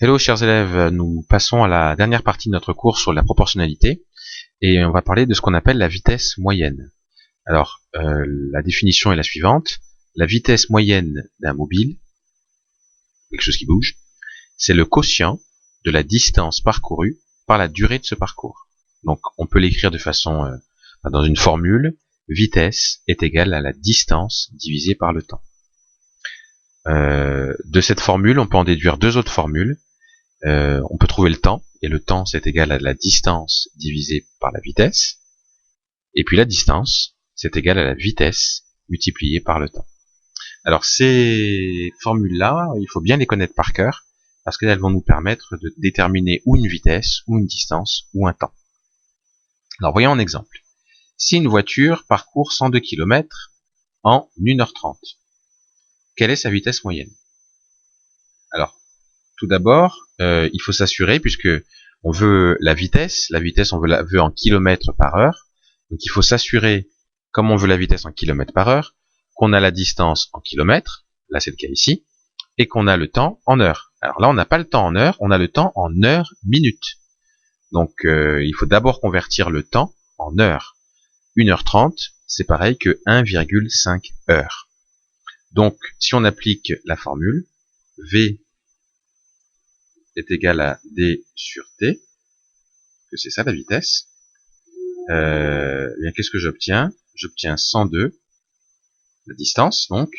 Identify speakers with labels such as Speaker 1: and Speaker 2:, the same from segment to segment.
Speaker 1: Hello chers élèves, nous passons à la dernière partie de notre cours sur la proportionnalité et on va parler de ce qu'on appelle la vitesse moyenne. Alors, la définition est la suivante. La vitesse moyenne d'un mobile, quelque chose qui bouge, c'est le quotient de la distance parcourue par la durée de ce parcours. Donc on peut l'écrire de façon, dans une formule, vitesse est égale à la distance divisée par le temps. De cette formule, on peut en déduire deux autres formules. On peut trouver le temps, et le temps c'est égal à la distance divisée par la vitesse, et puis la distance c'est égal à la vitesse multipliée par le temps. Alors ces formules-là, il faut bien les connaître par cœur, parce qu'elles vont nous permettre de déterminer ou une vitesse, ou une distance, ou un temps. Alors voyons un exemple. Si une voiture parcourt 102 km en 1h30, quelle est sa vitesse moyenne? Alors, tout d'abord, il faut s'assurer, puisque on veut la vitesse on veut en kilomètres par heure, donc il faut s'assurer, comme on veut la vitesse en kilomètres par heure, qu'on a la distance en kilomètres, là c'est le cas ici, et qu'on a le temps en heures. Alors là on n'a pas le temps en heures, on a le temps en heures minutes. Donc il faut d'abord convertir le temps en heures. 1h30, c'est pareil que 1,5 heures. Donc si on applique la formule, V est égal à D sur T, que c'est ça la vitesse, bien qu'est-ce que j'obtiens? J'obtiens 102, la distance donc,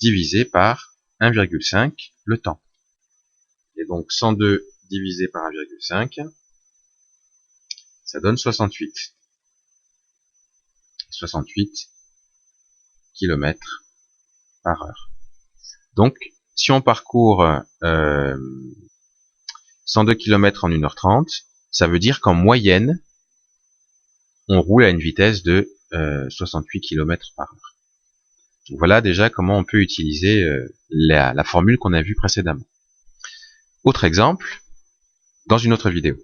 Speaker 1: divisé par 1,5, le temps. Et donc 102 divisé par 1,5, ça donne 68. 68 km par heure. Donc, si on parcourt 102 km en 1h30, ça veut dire qu'en moyenne, on roule à une vitesse de 68 km par heure. Donc voilà déjà comment on peut utiliser la formule qu'on a vue précédemment. Autre exemple, dans une autre vidéo.